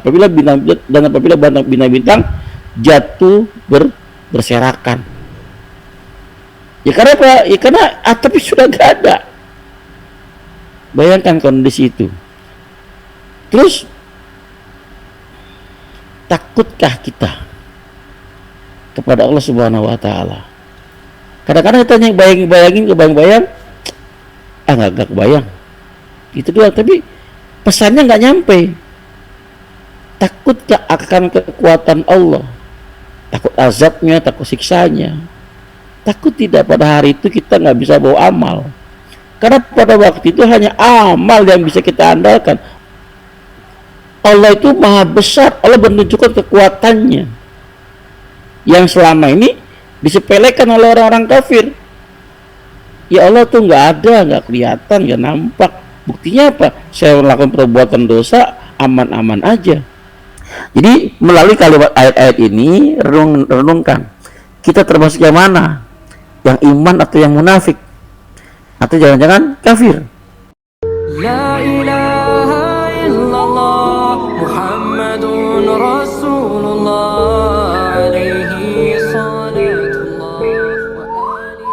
apabila bintang-bintang jatuh berserakan. Ya karena apa? Ya karena atapnya sudah gak ada. Bayangkan kondisi itu. Terus takutkah kita kepada Allah Subhanahu wa taala? Kadang-kadang kita hanya kebayang, nggak kebayang. Itu doang, tapi pesannya nggak nyampe. Takutkah akan kekuatan Allah? Takut azabnya, takut siksanya. Takut tidak pada hari itu kita nggak bisa bawa amal. Karena pada waktu itu hanya amal yang bisa kita andalkan. Allah itu maha besar, Allah menunjukkan kekuatannya yang selama ini disepelekan oleh orang-orang kafir. Ya Allah tuh nggak ada, nggak kelihatan, nggak nampak. Buktinya apa? Saya melakukan perbuatan dosa aman-aman aja. Jadi melalui kalimat ayat-ayat ini renungkan, kita termasuk yang mana? Yang iman atau yang munafik? Atau jangan-jangan kafir? La ilaha illallah Muhammadun Rasulullah alaihi salatullah wa alihi.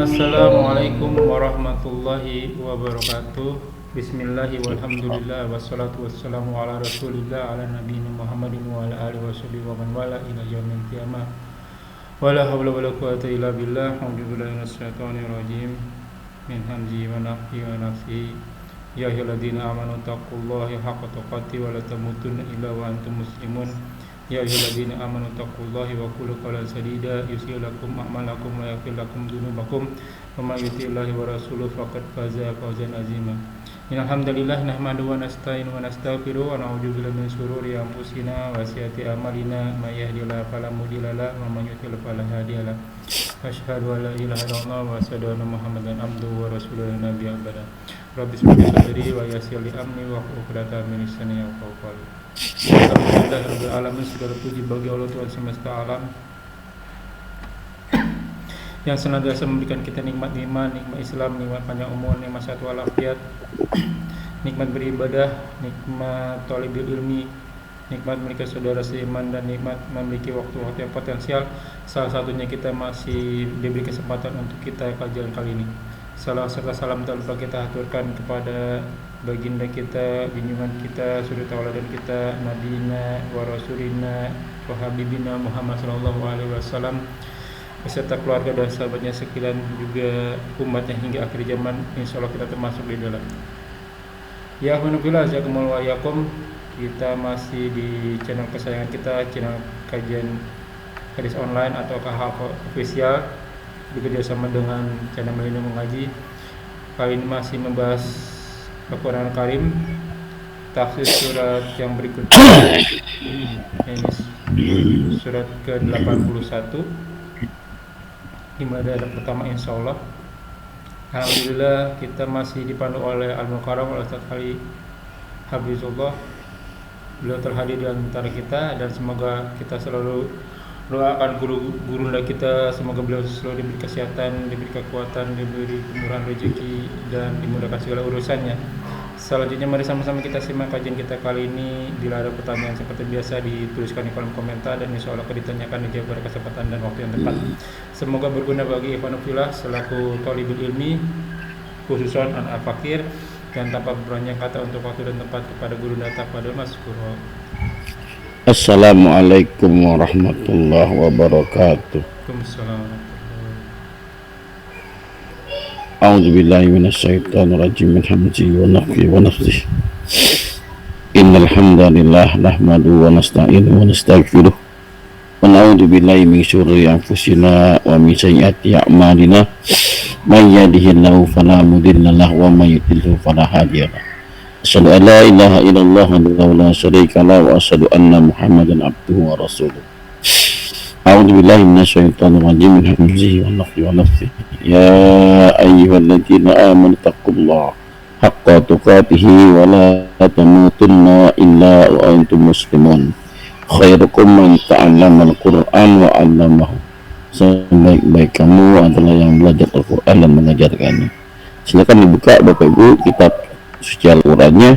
Assalamualaikum warahmatullahi wabarakatuh. Bismillahi walhamdulillah wassalatu wassalamu ala rasulillah ala nabiyina Muhammadin wa ala alihi washabihi wa man wala ila yaumil qiyamah. Wala hawla wala quwwata illa billah. A'udzubillahi minasyaitonir rajim. Min hamzihi wa nafthihi wa nafthihi. Ya ayyuhalladzina amanu taqullaha haqqa tuqatih wa la tamutunna illa wa antum muslimun. Ya ayyuhalladzina amanu taqullaha wa qulu qawlan sadida yuslih lakum a'malakum wa yaghfir lakum dzunubakum wa may yuti'illaha wa rasulahu faqad faza fawzan 'azima. Alhamdulillah nahmaduhu wa nasta'inuhu wa nastaghfiruh wa na'udzu billahi min shururi anfusina wa sayyiati a'malina may yahdihillahu fala mudilla lahu wa may yudlil fala hadiya lahu. Asyhadu an la ilaha illallah wa asyhadu anna Muhammadan abduhu wa rasuluhu nabiyya abada. Rabbi shrah li sadri wa yassir li amri wa hlul 'uqdatam min lisani yafqahu qawli. Alhamdulillahirabbil alamin, segala puji bagi Allah Tuhan semesta alam yang senantiasa memberikan kita nikmat iman, nikmat Islam, nikmat panjang umur, nikmat sehat walafiat, nikmat beribadah, nikmat thalibul ilmi, nikmat memiliki saudara seiman, dan nikmat memiliki waktu-waktu yang potensial. Salah satunya kita masih diberi kesempatan untuk kita kajian kali ini. Salam serta salam tak lupa kita aturkan kepada baginda kita, junjungan kita, suri tauladan kita, nabiyina wa rasulina wa habibina Muhammad sallallahu alaihi wasallam, beserta keluarga dan sahabatnya sekalian, juga umatnya hingga akhir zaman. Insyaallah kita termasuk di dalam. Ya alhamdulillah, jazakumullah wa yakum. Kita masih di channel kesayangan kita, channel kajian hadis online atau KH official, bekerja sama dengan channel Melina Mengaji. Kali ini masih membahas Al-Quran Karim, tafsir surat yang berikut. Ini surat ke-81, di mana ada pertama insyaallah. Alhamdulillah kita masih dipandu oleh Al-Mukarram oleh Ustaz Ali Hafizullah. Beliau terhadir di antara kita, dan semoga kita selalu doakan guru kita, semoga beliau selalu diberi kesehatan, diberi kekuatan, diberi kemurahan rezeki, dan dimudahkan segala urusannya. Selanjutnya mari sama-sama kita simak kajian kita kali ini. Bila ada pertanyaan seperti biasa dituliskan di kolom komentar, dan insya Allah akan ditanyakan dijawab pada kesempatan dan waktu yang tepat. Semoga berguna bagi ikhwanullah selaku thalibul ilmi, khususan anak fakir, dan tanpa berbanyak kata untuk waktu dan tempat kepada guru data pada Mas Guru. Assalamualaikum warahmatullahi wabarakatuh. Waalaikumsalam. A'udzu billahi minasyaitonir rajim. Min hamzihi wa nafthihi wa nafthihi. Innal hamdalillah nahmaduhu wa nasta'inuhu wa nastaghfiruh wa na'udzu billahi min syururi anfusina wa min sayyiati a'malina. May yahdihillahu fala mudilla lahu wa may yudlil fala hadiya lahu. Asyhadu an la ilaha illallah wa la syarika lahu wa asyhadu anna Muhammadan abduhu wa rasuluh. A'udzu billahi minasyaitonir rajim. Min hamzihi wa nafthihi wa nafthihi. Ya ayyuhalladzina amanu taqullaha haqqa tuqatih wa la tamutunna illa wa antum muslimun. Khairukum man ta'allama al-Qur'an wa 'allamahu. Sebaik-baik kamu adalah yang belajar Al-Qur'an dan mengajarkannya. Silakan dibuka Bapak Ibu kitab suci Al-Qur'annya.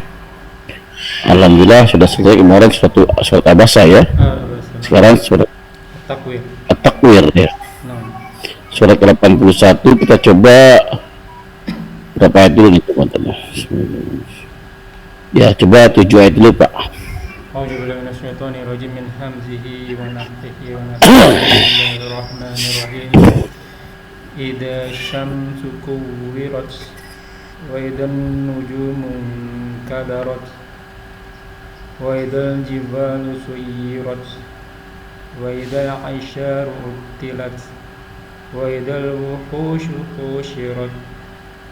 Alhamdulillah sudah selesai kemarin surat Abasa ya. Sekarang surat Takwir. At-Takwir ya. Surat ke-81 kita coba berapa ayat dulu nih teman-teman. Ya coba 7 ayat dulu Pak. A'udzubillahi minasyaitonirrajim min hamzihi wa nafthihi wa nafthihi. Bismillahirrahmanirrahim. Idza syamsu kuwirat wa idzan nujumu kadarat wa idzal jibalu suyirat wa idzal 'isyaru uttilat wa idzal wuhushu husyirat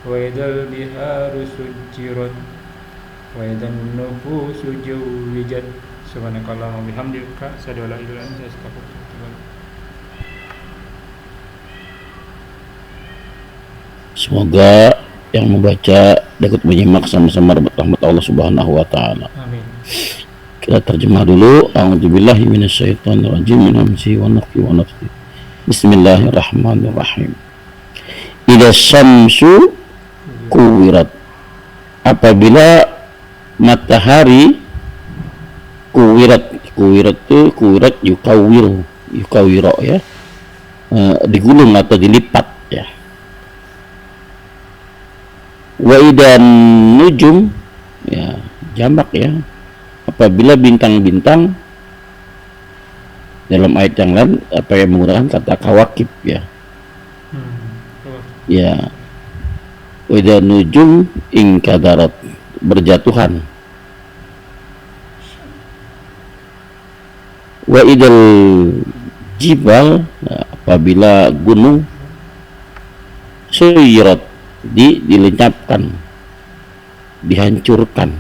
wa idzal biharu sujjirat wa idzan nufusu zuwijat. Subhanakallahumma wa bihamdika asyhadu an la ilaha illa anta astaghfiruka wa atubu ilaik. Semoga yang membaca dapat menyimak sama-sama rahmat Allah Subhanahu wa taala. Amin. Kita terjemah dulu. A'udzubillahi minasyaitonirrajim min hamzihi wa nafthihi wa nafthihi. Bismillahirrahmanirrahim. Idza syamsu kuwirat. Apabila matahari kuwirat itu kuwirat yukawiro ya, digulung atau dilipat ya. Wa idan nujum ya, jamak ya, apabila bintang-bintang, dalam ayat yang lain apa yang menggunakan kata kawakib ya. Ya, wa idan nujum ingkadarat, berjatuhan. Wa idal jibal, apabila gunung suyirat, dilenyapkan, dihancurkan,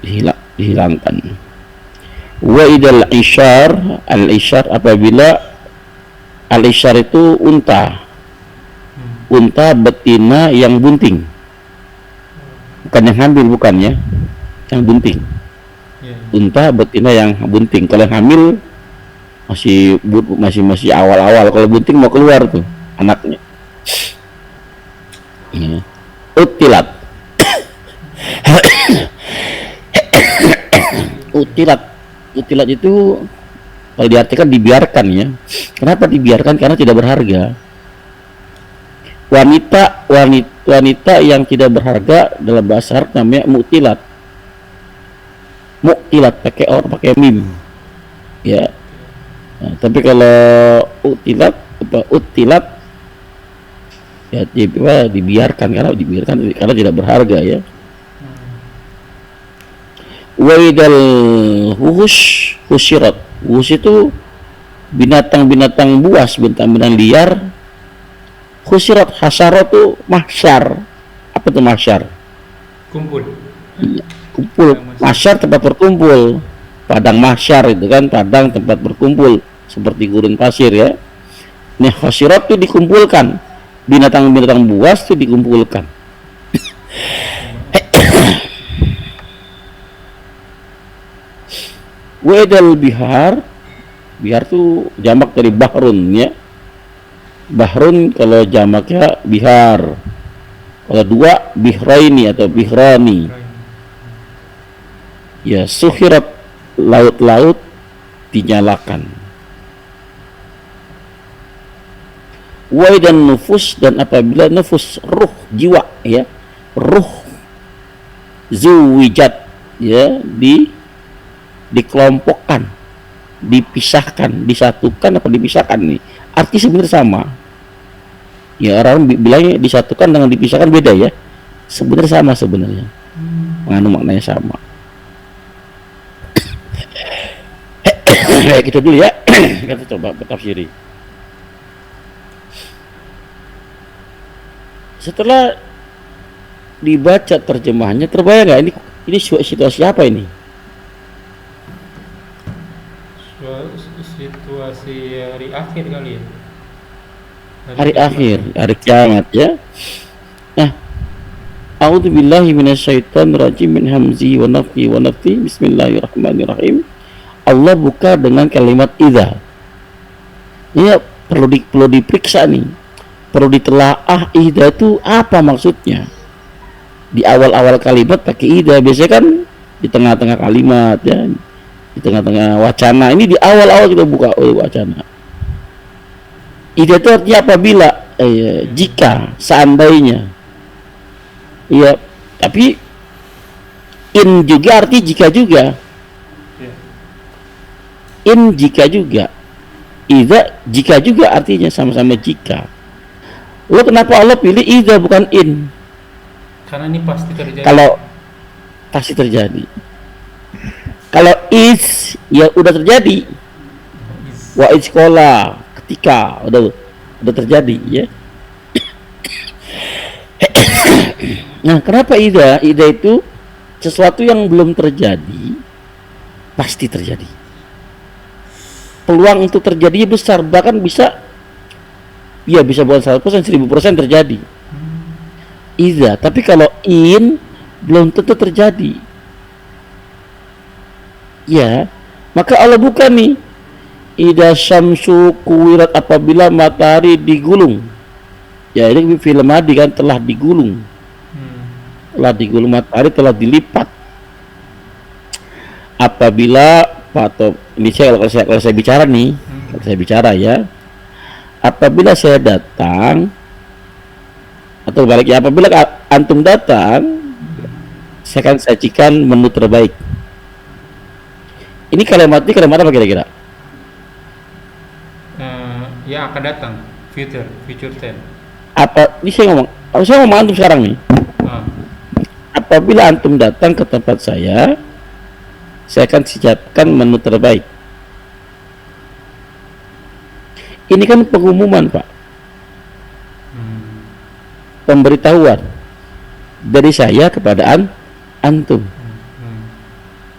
dihilangkan. Wa idal isyar, al-isyar apabila al-isyar itu unta betina yang bunting, bukan yang hamil, bukan ya, yang bunting. Unta betina yang bunting. Kalau yang hamil masih awal-awal, kalau bunting mau keluar tuh anaknya. Ya. Utilat. Utilat itu kalau diartikan dibiarkan ya. Kenapa dibiarkan? Karena tidak berharga. Wanita yang tidak berharga dalam bahasa Arab namanya mutilat. Muktilat pakai mim ya. Nah, tapi kalau utilat ya dibiarkan karena tidak berharga ya. Wa idal husyirat, itu binatang-binatang buas, binatang-binatang liar. Husyirat, hasyarat itu mahsyar. Apa itu mahsyar? Kumpul, mahsyar tempat berkumpul. Padang mahsyar itu kan padang tempat berkumpul seperti gurun pasir ya. Nah, husyirat itu dikumpulkan, binatang-binatang buas itu dikumpulkan. Wedal bihar itu jamak dari bahrun ya. Bahrun kalau jamaknya bihar, kalau dua bihraini atau bihrani ya. Suhirat, laut-laut dinyalakan. Waidan nufus, dan apabila nufus, ruh, jiwa ya, ruh zuwijat ya, dikelompokkan, dipisahkan, disatukan apa dipisahkan nih, arti sebenarnya sama ya. Orang bilangnya disatukan dengan dipisahkan beda ya, sebenarnya sama, sebenarnya mengandung maknanya sama. Kayak gitu dulu ya. Kita coba bertafsiri. Setelah dibaca terjemahannya, terbayang nggak ini situasi apa ini? Situasi hari akhir kali ya. Hari akhir, hari kiamat ya. Nah, a'udzubillahi minasyaitonirrajim min hamzihi wa nafthihi wa nafthihi. Bismillahirrahmanirrahim. Allah buka dengan kalimat idza. Ini perlu diperiksa nih. perlu ditelaah idza itu apa maksudnya. Di awal-awal kalimat pakai idza, biasanya kan di tengah-tengah kalimat ya, di tengah-tengah wacana. Ini di awal-awal kita buka wacana. Idza itu artinya apabila, jika, seandainya. Iya, tapi in juga arti jika juga. In jika juga. Idza jika juga artinya sama-sama jika. Lo kenapa Allah pilih idza bukan in? Karena ini pasti terjadi. Kalau pasti terjadi. Kalau is ya udah terjadi. Wa sekolah ketika udah terjadi ya. Nah, kenapa idza? Idza itu sesuatu yang belum terjadi pasti terjadi. Peluang untuk terjadinya besar, bahkan bisa bukan 100%, 1000% terjadi. Idza, tapi kalau in belum tentu terjadi. Ya, maka Allah bukan nih. Idza syamsu kuwirat, apabila matahari digulung. Ya, ini film Adi kan, telah digulung. Telah digulung, matahari telah dilipat. Apabila atau ini kalau saya bicara nih, kalau saya bicara ya, apabila saya datang atau baliknya, apabila antum datang, saya akan sajikan menu terbaik. Ini kalimat apa kira-kira? Yang akan datang, future tense. Apa ini saya ngomong antum sekarang nih. Apabila antum datang ke tempat saya akan siapkan menu terbaik. Ini kan pengumuman, Pak. Pemberitahuan dari saya kepada antum.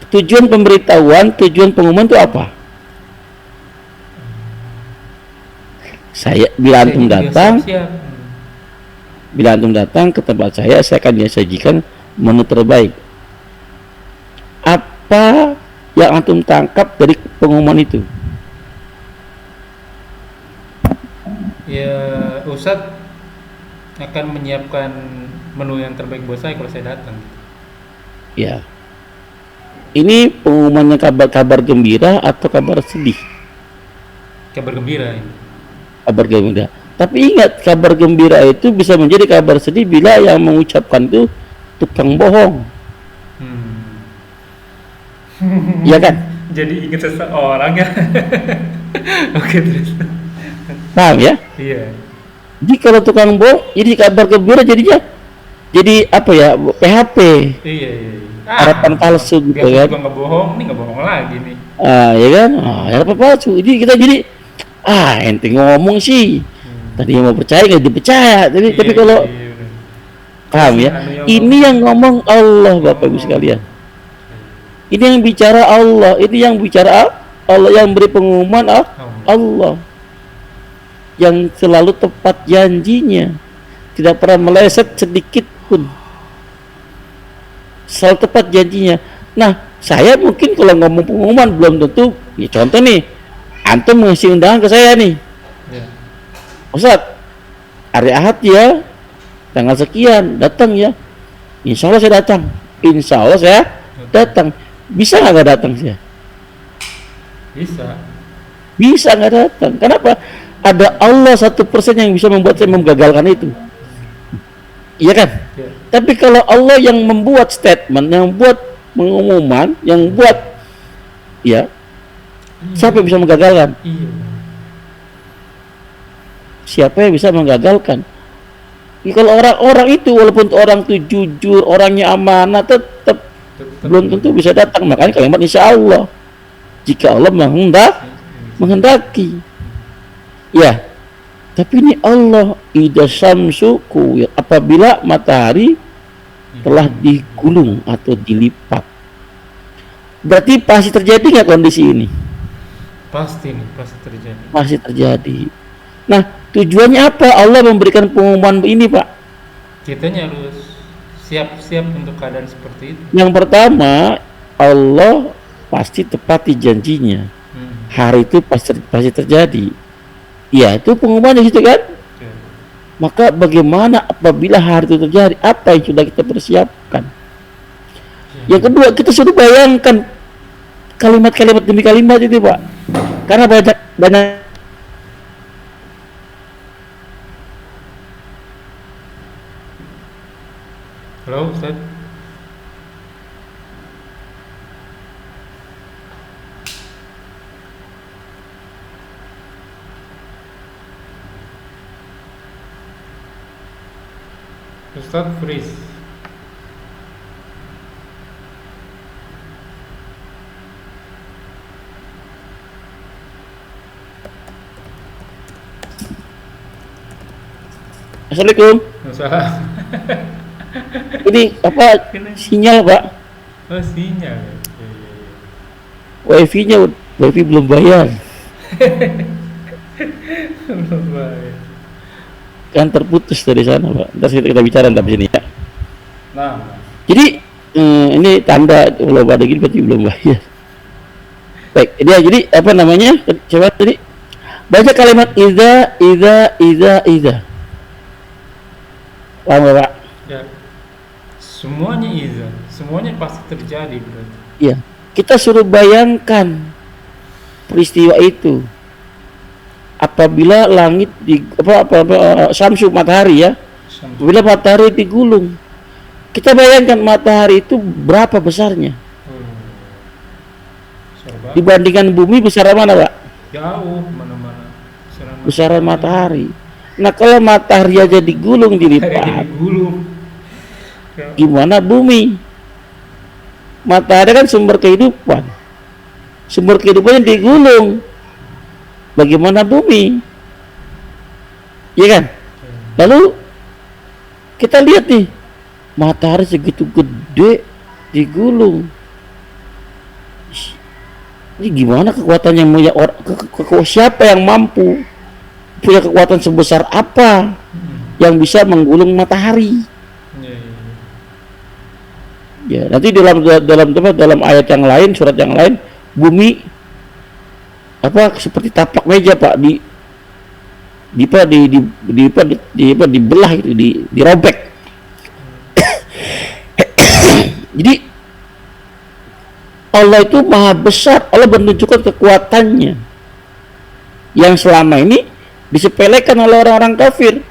Tujuan pemberitahuan, tujuan pengumuman itu apa? Bila antum datang ke tempat saya akan sajikan menu terbaik. Apa yang antum tangkap dari pengumuman itu? Ya, Ustadz akan menyiapkan menu yang terbaik buat saya kalau saya datang. Ya. Ini pengumumannya kabar gembira atau kabar sedih? Kabar gembira ini. Kabar gembira. Tapi ingat, kabar gembira itu bisa menjadi kabar sedih bila yang mengucapkan itu tukang bohong. Iya kan? Jadi ingat seseorang ya. Oke, terus. Paham ya? Iya. Jadi kalau tukang bohong, jadi kabar gembira jadinya jadi apa ya? PHP. Iya. Harapan palsu gitu kan? Juga ngebohong, ini ngebohong lagi nih. Ya kan? Harapan palsu. Jadi kita ente ngomong sih. Tadi yang mau percaya nggak dipercaya. Tapi kalau paham ya? Ini yang ngomong Allah, Bapak Ibu sekalian. Ini yang bicara Allah, yang beri pengumuman Allah, yang selalu tepat janjinya, tidak pernah meleset sedikit pun, selalu tepat janjinya. Nah, saya mungkin kalau ngomong pengumuman belum tentu. Ya, contoh nih, antum ngasih undangan ke saya nih, Ustadz, hari Ahad ya, tanggal sekian datang ya. Insya Allah saya datang. Bisa nggak datang sih? Bisa nggak datang. Kenapa? Ada Allah 1% yang bisa membuat saya menggagalkan itu. Iya kan? Tapi kalau Allah yang membuat statement, yang buat pengumuman, yang buat siapa yang bisa menggagalkan? Siapa yang bisa menggagalkan? Kalau orang-orang itu, walaupun orang itu jujur, orangnya amanah, tetap belum tentu bisa datang. Makanya kalimat insya Allah, jika Allah menghendaki. Ya, tapi ini Allah, idza syamsu kuwirat, apabila matahari telah digulung atau dilipat. Berarti pasti terjadi nggak kondisi ini? Pasti terjadi. Pasti terjadi. Nah, tujuannya apa Allah memberikan pengumuman ini, Pak? Kitanya harus siap-siap untuk keadaan seperti itu. Yang pertama, Allah pasti tepati janjinya. Hari itu pasti terjadi. Ya, itu pengumuman di situ kan? Maka bagaimana apabila hari itu terjadi? Apa yang sudah kita persiapkan? Yang kedua, kita sudah bayangkan kalimat-kalimat demi kalimat itu, Pak. Karena banyak Halo Ustaz. Ustaz freeze. Assalamualaikum. Masalah. Ini apa sinyal, Pak? Oh, sinyal. Wifi-nya wifi belum bayar. Belum baik. Kan terputus dari sana, Pak. Ntar kita bicara di sini ya. Nah, Jadi ini tanda kalau pada gini berarti belum bayar. Baik, dia jadi apa namanya? Coba tadi baca kalimat iza. Paham nggak, Pak? ya. Semuanya iza, semuanya pasti terjadi berarti. Iya. Kita suruh bayangkan peristiwa itu. Apabila langit di samsu matahari ya. Apabila matahari digulung. Kita bayangkan matahari itu berapa besarnya? Serba Dibandingkan bumi besar mana, Pak? jauh mana-mana. Besaran matahari. Nah, kalau matahari aja digulung dilipat, Gulung. gimana bumi? Matahari kan sumber kehidupan. Sumber kehidupannya digulung. Bagaimana bumi? Iya kan? Lalu kita lihat nih, matahari segitu gede digulung. Ini gimana kekuatannya? Siapa yang mampu punya kekuatan sebesar apa yang bisa menggulung matahari? Ya, nanti dalam ayat yang lain, surat yang lain, bumi apa seperti taplak meja, Pak, dibelah gitu, dirobek. Jadi Allah itu maha besar. Allah menunjukkan kekuatannya yang selama ini disepelekan oleh orang-orang kafir.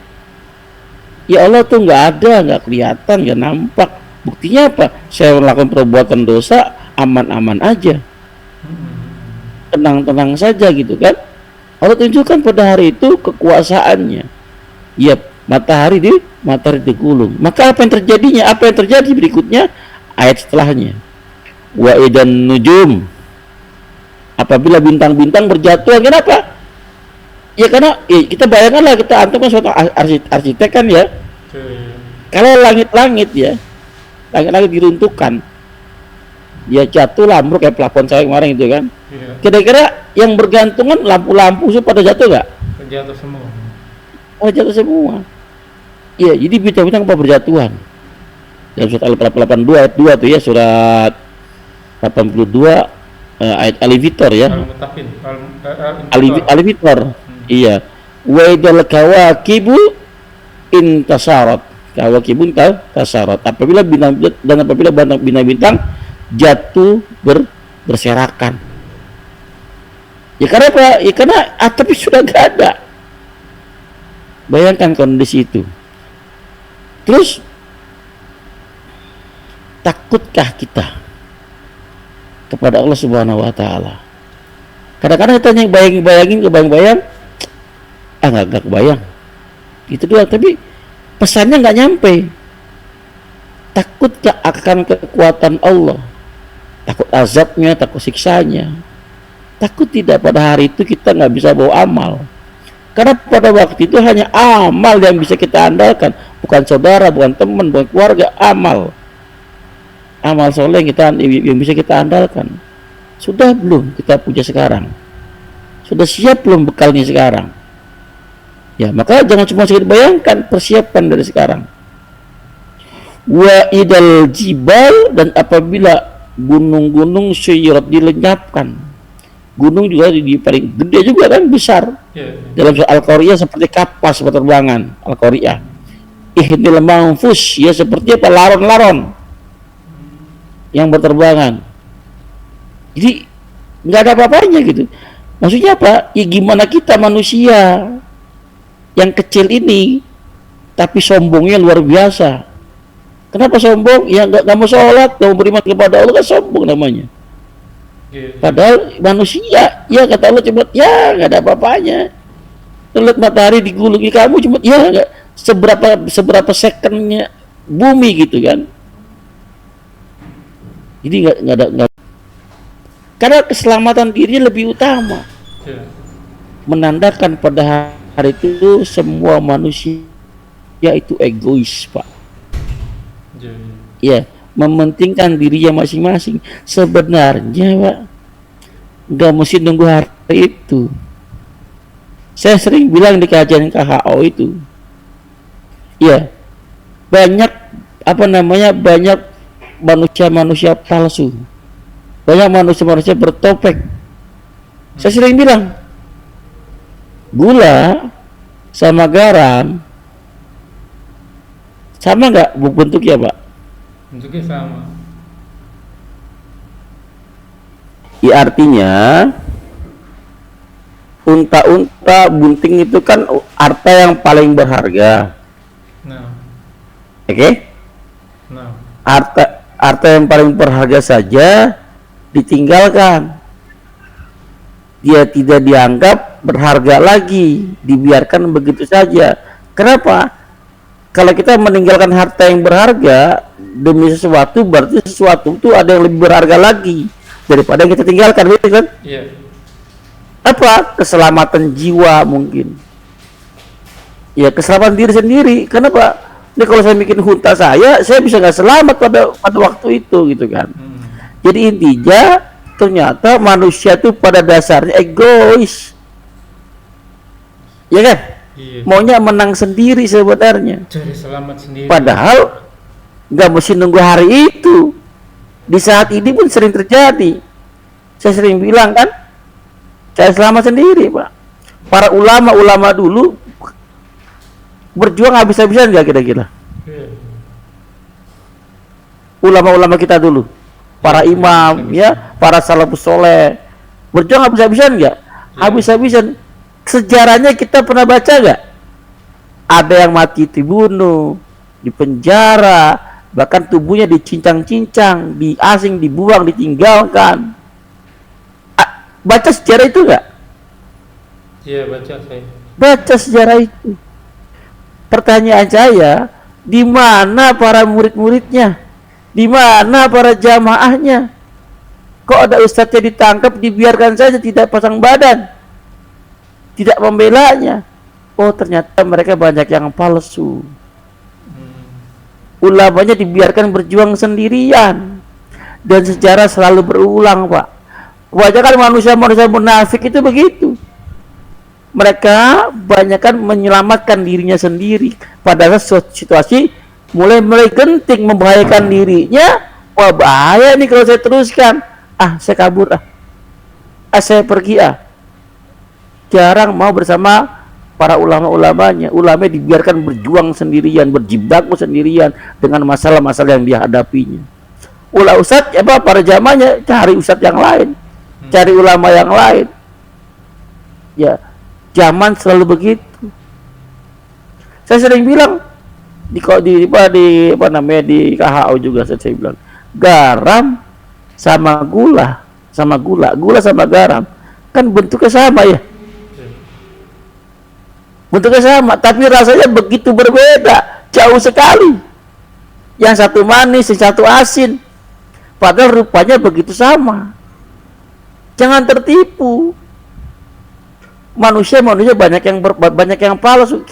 Ya Allah tuh nggak ada, nggak kelihatan, nggak nampak. Buktinya apa? Saya melakukan perbuatan dosa aman-aman aja, tenang-tenang saja gitu kan. Allah tunjukkan pada hari itu kekuasaannya. Ya, matahari digulung. Maka apa yang terjadinya? Apa yang terjadi berikutnya? Ayat setelahnya. Wa idan nujum. Apabila bintang-bintang berjatuhan, kenapa? Ya karena kita bayangkanlah, kita antum kan suatu arsitek kan ya. Kalau langit-langit ya, langit-langit diruntuhkan, ya jatuh lambruk kayak plafon saya kemarin itu kan. Kira-kira yang bergantungan lampu-lampu itu pada jatuh nggak? Jatuh semua. Oh, jatuh semua. Iya, jadi bintang-bintang apa berjatuhan. Dalam surat Al-82 ayat 2 tuh ya, surat 82 ayat Al-Vitor ya. Al-Vitor. Iya. Wa idal kawakibu intasarat. Kawakibun tasarat. Apabila bintang-bintang jatuh berserakan. Ya karena apa? Ya karena atapnya sudah nggak ada. Bayangkan kondisi itu. Terus takutkah kita kepada Allah Subhanahu wa taala? Kadang-kadang kita yang kebayang, nggak kebayang. Itu doang, tapi pesannya nggak nyampe. Takutkah akan kekuatan Allah? Takut azabnya, takut siksanya. Takut tidak pada hari itu kita nggak bisa bawa amal. Karena pada waktu itu hanya amal yang bisa kita andalkan, bukan saudara, bukan teman, bukan keluarga, amal soleh yang bisa kita andalkan. Sudah belum kita punya sekarang? Sudah siap belum bekalnya sekarang? Ya, maka jangan cuma sekedar bayangkan, persiapkan dari sekarang. Wa idal jibal, dan apabila gunung-gunung syirat dilenyapkan, gunung juga di paling gede juga kan, besar. Dalam Al-Qari'ah seperti kapas penerbangan Al-Qari'ah. Ihdil manfus, ya seperti apa, laron-laron yang berterbangan. Jadi nggak ada apa-apanya gitu. Maksudnya apa? Ya gimana kita manusia yang kecil ini tapi sombongnya luar biasa. Kenapa sombong? Ya nggak mau sholat, nggak mau beriman kepada Allah, kan sombong namanya. Padahal manusia, ya kata Allah cuma ya nggak ada apa-apanya. Lihat matahari digulungi kamu cuma ya nggak seberapa secondnya bumi gitu kan. Jadi nggak ada, karena keselamatan dirinya lebih utama. Menandakan pada hari itu semua manusia itu egois, Pak. Ya, mementingkan dirinya masing-masing. Sebenarnya Pak, nggak mesti nunggu hari itu. Saya sering bilang di kajian KHO itu, ya banyak banyak manusia palsu, banyak manusia bertopeng. Saya sering bilang gula sama garam sama nggak bentuknya, Pak? Bentuknya sama. Ya artinya unta-unta bunting itu kan harta yang paling berharga. Oke? Harta yang paling berharga saja ditinggalkan. Dia tidak dianggap berharga lagi, dibiarkan begitu saja. Kenapa? Kalau kita meninggalkan harta yang berharga demi sesuatu, berarti sesuatu itu ada yang lebih berharga lagi daripada yang kita tinggalkan, gitu kan? Iya. Apa? Keselamatan jiwa mungkin. Ya keselamatan diri sendiri. Kenapa? Ini kalau saya bikin hunta saya bisa nggak selamat pada waktu itu, gitu kan? Jadi intinya ternyata manusia itu pada dasarnya egois, ya kan? Iya. Maunya menang sendiri sebenarnya. Cari selamat sendiri. Padahal nggak mesti nunggu hari itu. Di saat ini pun sering terjadi. Saya sering bilang kan, cari selamat sendiri, Pak. Para ulama dulu berjuang habis-habisan nggak kira-kira? Iya. Ulama-ulama kita dulu, para imam, ya, para salafus soleh, berjuang habis-habisan nggak? Habis-habisan. Sejarahnya kita pernah baca nggak? Ada yang mati dibunuh, dipenjara, bahkan tubuhnya dicincang-cincang, diasing, dibuang, ditinggalkan. Baca sejarah itu nggak? Iya, baca saya. Baca sejarah itu. Pertanyaan saya, di mana para murid-muridnya? Di mana para jamaahnya? Kok ada ustadznya ditangkap, dibiarkan saja, tidak pasang badan, tidak membelanya? Oh, ternyata mereka banyak yang palsu. Ulamanya dibiarkan berjuang sendirian, dan sejarah selalu berulang, Pak. Kebanyakan manusia munafik itu begitu. Mereka banyakkan menyelamatkan dirinya sendiri. Pada situasi mulai genting, membahayakan dirinya. Wah, bahaya nih kalau saya teruskan. Saya kabur, saya pergi, jarang mau bersama para ulama-ulamanya. Ulama dibiarkan berjuang sendirian, berjibaku sendirian dengan masalah-masalah yang dihadapinya. Ustadz para jamaahnya cari ustadz yang lain, cari ulama yang lain. Ya, zaman selalu begitu. Saya sering bilang di KHO juga saya bilang, garam sama gula sama garam kan bentuknya sama ya. Bentuknya sama, tapi rasanya begitu berbeda, jauh sekali. Yang satu manis, yang satu asin. Padahal rupanya begitu sama. Jangan tertipu. Manusia banyak yang palsu.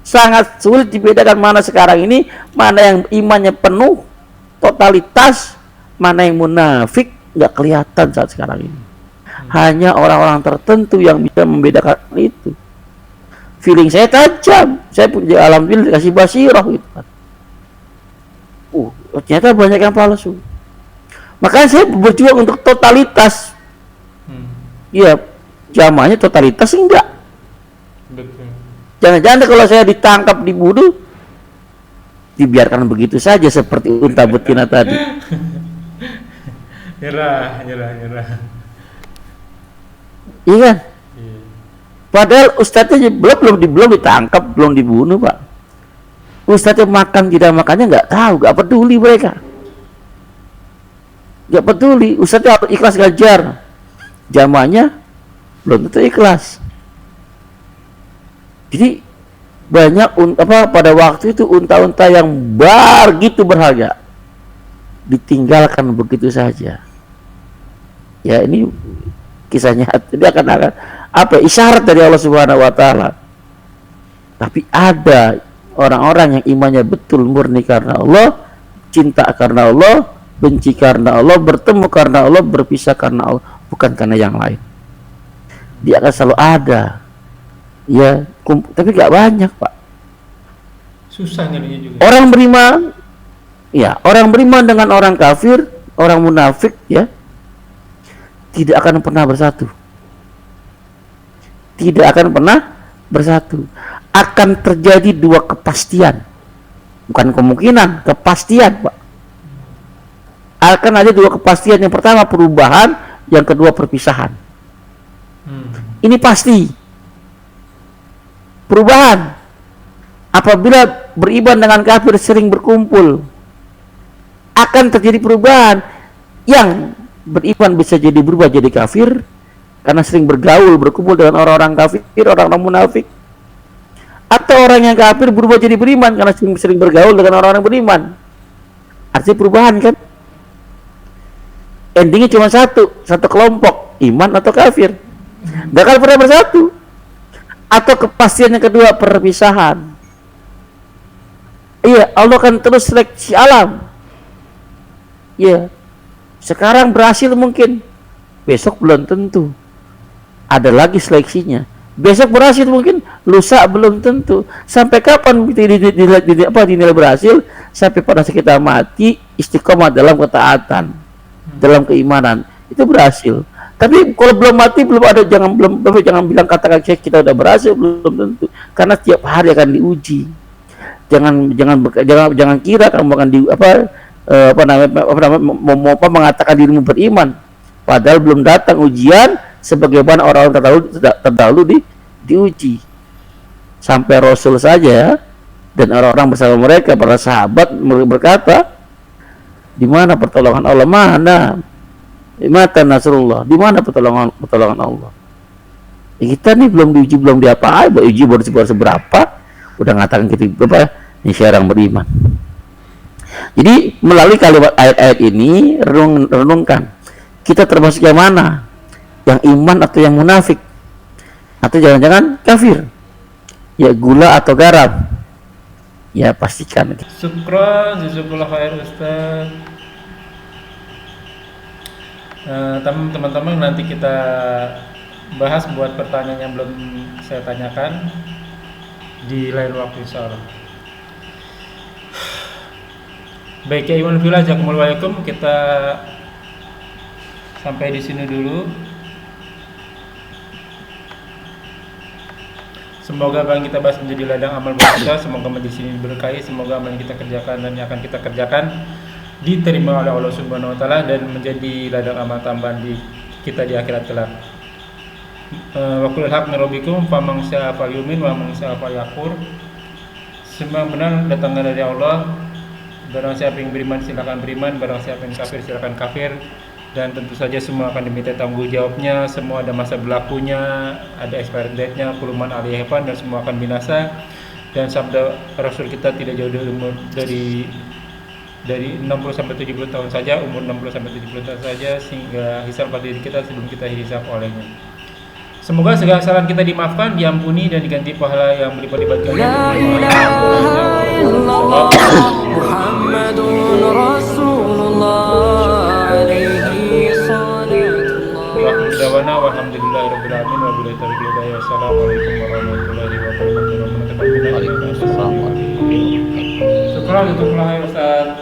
Sangat sulit dibedakan mana sekarang ini, mana yang imannya penuh, totalitas, mana yang munafik, nggak kelihatan saat sekarang ini. Hanya orang-orang tertentu yang bisa membedakan itu. Feeling saya tajam, saya punya, alhamdulillah dikasih basirah gitu kan. Ternyata banyak yang palsu. Makanya saya berjuang untuk totalitas. Ya, jamaahnya totalitas enggak. Betul. Jangan-jangan kalau saya ditangkap dibunuh, dibiarkan begitu saja seperti unta betina tadi. Nyerah. Iya kan? Iya. Padahal ustadznya belum ditangkap, belum dibunuh, Pak. Ustadznya makan tidak makannya nggak tahu, nggak peduli mereka. Nggak peduli, ustadznya harus ikhlas ngajar. Jamaahnya belum tentu ikhlas. Jadi banyak pada waktu itu unta-unta yang begitu berharga ditinggalkan begitu saja. Ya, ini kisahnya dia akan apa isyarat dari Allah Subhanahu wa taala. Tapi ada orang-orang yang imannya betul murni karena Allah, cinta karena Allah, benci karena Allah, bertemu karena Allah, berpisah karena Allah, bukan karena yang lain. Dia akan selalu ada. Ya, tapi gak banyak, Pak. Susah nyarinya juga. Orang beriman, ya, orang beriman dengan orang kafir, orang munafik, ya, tidak akan pernah bersatu. Tidak akan pernah bersatu. Akan terjadi dua kepastian. Bukan kemungkinan, kepastian, Pak. Akan ada dua kepastian. Yang pertama perubahan, yang kedua perpisahan. Ini pasti. Perubahan. Apabila beriman dengan kafir sering berkumpul, akan terjadi perubahan. Yang beriman bisa jadi berubah jadi kafir karena sering bergaul, berkumpul dengan orang-orang kafir, orang-orang munafik. Atau orang yang kafir berubah jadi beriman karena sering bergaul dengan orang-orang beriman. Artinya perubahan, kan? Endingnya cuma satu kelompok, iman atau kafir. Gak akan pernah bersatu. Atau kepastian yang kedua, perpisahan. Iya, Allah akan terus seleksi alam. Iya. Sekarang berhasil mungkin, besok belum tentu. Ada lagi seleksinya. Besok berhasil mungkin, lusa belum tentu. Sampai kapan dinilai berhasil? Sampai pada saat kita mati istiqomah dalam ketaatan, dalam keimanan, itu berhasil. Tapi kalau belum mati, belum ada, jangan bilang katakan kita udah berhasil, belum tentu. Karena tiap hari akan diuji. Jangan kira kamu akan mengatakan dirimu beriman, padahal belum datang ujian sebagaimana orang-orang terdahulu diuji. Sampai Rasul saja dan orang-orang bersama mereka, para sahabat berkata, di mana pertolongan Allah? Mana? Mata Nasrullah, di mana pertolongan Allah? Ya, kita nih belum diuji, belum diapa-apa, uji baru seberapa, udah ngatakan kita berapa? Ini orang beriman. Jadi melalui kalimat ayat-ayat ini renungkan, kita termasuk yang mana? Yang iman atau yang munafik? Atau jangan-jangan kafir? Ya, gula atau garam? Ya, pastikan. Syukran, jazakallah khair Ustaz. Teman-teman, nanti kita bahas buat pertanyaan yang belum saya tanyakan di lain waktu, insyaallah. Baik, ya iman fillah, jazakumullahu, kita sampai di sini dulu. Semoga apa yang kita bahas menjadi ladang amal buat kita. Semoga di sini diberkahi. Semoga apa yang kita kerjakan dan yang akan kita kerjakan diterima oleh Allah Subhanahu wa taala dan menjadi ladang amal tambahan kita di akhirat kelak. Wa qul haq min rabbikum faman syaa'a falyu'min wa man syaa'a falyakfur. Semua benar datangnya dari Allah. Barang siapa yang beriman silakan beriman, barang siapa yang kafir silakan kafir. Dan tentu saja semua akan diminta tanggung jawabnya. Semua ada masa berlakunya, ada expiry date-nya, kuluman aliyahfan, dan semua akan binasa. Dan sabda Rasul kita tidak jauh dari umur dari 60 sampai 70 tahun saja, umur 60 sampai 70 tahun saja, sehingga hisab pada diri kita sebelum kita hisab olehnya. Semoga segala kesalahan kita dimaafkan, diampuni, dan diganti pahala yang berlipat-lipat ganda. Muhammadun Rasulullah alaihi salatu walhamdulillahirabbil alamin wa billahi taufiq wal hidayah. Wassalamualaikum warahmatullahi wabarakatuh. Syukran untuk Ustaz.